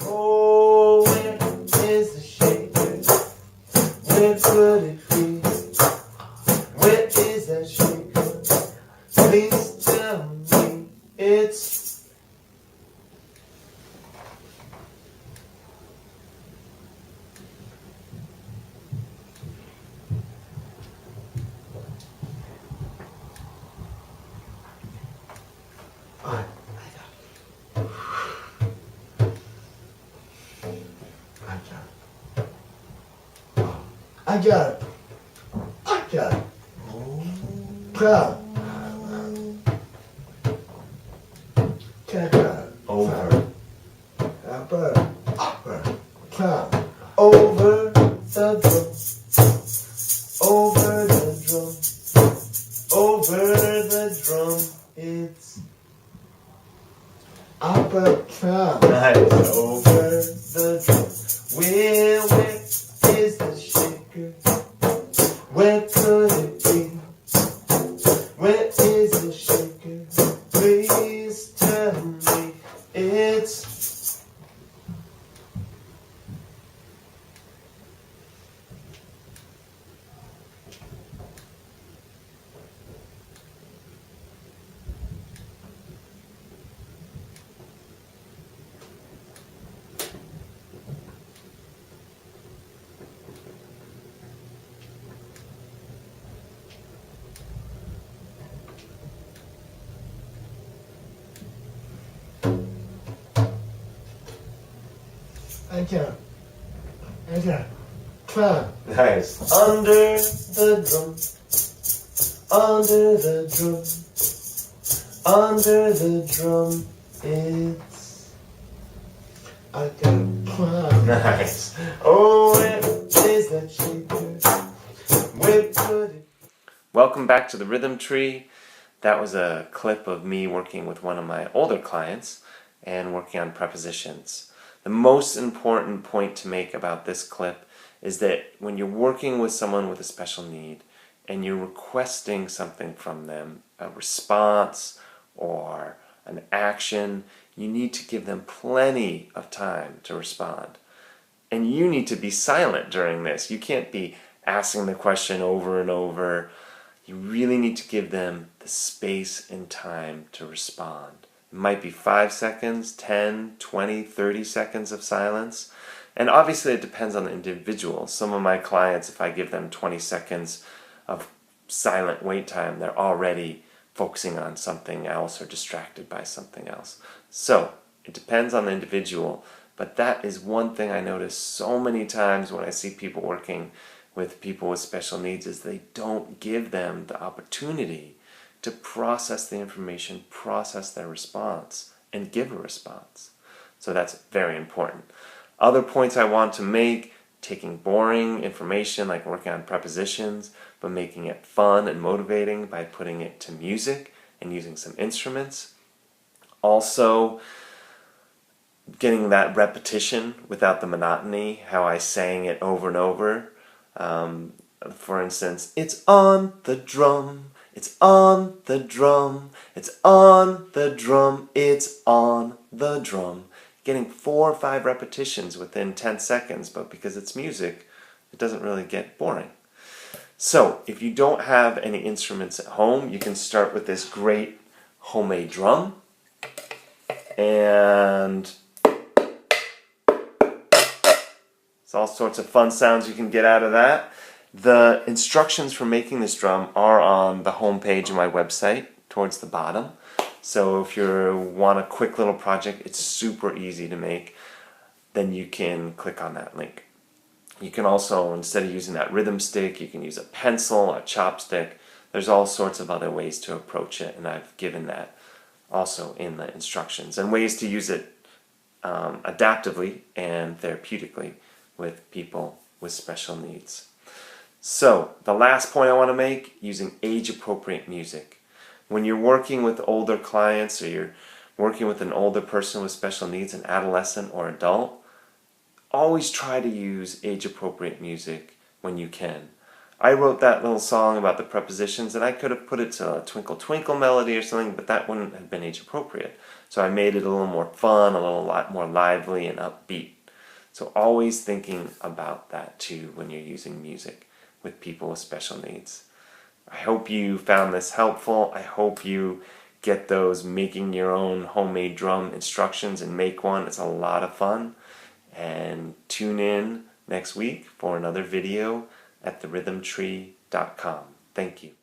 Oh, where is the shaker? Where could it be? Where is that shaker? Please tell me it's... I got it. Proud. Over. Proud. Over the drum. Over the drum. Over the drum. It's upper proud. Nice. Over the drum. Where is the shaker? Where could it be? Where is the shaker? Please tell me it's... I got clap. Nice. Under the drum. Under the drum. Under the drum. It's... I got clap. Nice. Oh, where is that shaker? Where could it... Welcome back to the Rhythm Tree. That was a clip of me working with one of my older clients and working on prepositions. The most important point to make about this clip is that when you're working with someone with a special need and you're requesting something from them, a response or an action, you need to give them plenty of time to respond. And you need to be silent during this. You can't be asking the question over and over. You really need to give them the space and time to respond. It might be 5 seconds, 10, 20, 30 seconds of silence. And obviously it depends on the individual. Some of my clients, if I give them 20 seconds of silent wait time, they're already focusing on something else or distracted by something else. So it depends on the individual, but that is one thing I notice so many times when I see people working with people with special needs is they don't give them the opportunity to process the information, process their response, and give a response. So that's very important. Other points I want to make, taking boring information like working on prepositions, but making it fun and motivating by putting it to music and using some instruments. Also, getting that repetition without the monotony, how I sang it over and over. For instance, it's on the drum. It's on the drum, it's on the drum, it's on the drum. Getting 4 or 5 repetitions within 10 seconds, but because it's music, it doesn't really get boring. So, if you don't have any instruments at home, you can start with this great homemade drum. And there's all sorts of fun sounds you can get out of that. The instructions for making this drum are on the home page of my website towards the bottom. So if you want a quick little project, it's super easy to make, then you can click on that link. You can also, instead of using that rhythm stick, you can use a pencil, a chopstick. There's all sorts of other ways to approach it, and I've given that also in the instructions. And ways to use it adaptively and therapeutically with people with special needs. So, the last point I want to make, using age-appropriate music. When you're working with older clients or you're working with an older person with special needs, an adolescent or adult, always try to use age-appropriate music when you can. I wrote that little song about the prepositions, and I could have put it to a Twinkle Twinkle melody or something, but that wouldn't have been age appropriate. So I made it a little more fun, a little lot more lively and upbeat. So always thinking about that too when you're using music with people with special needs. I hope you found this helpful. I hope you get those making your own homemade drum instructions and make one. It's a lot of fun. And tune in next week for another video at therhythmtree.com. Thank you.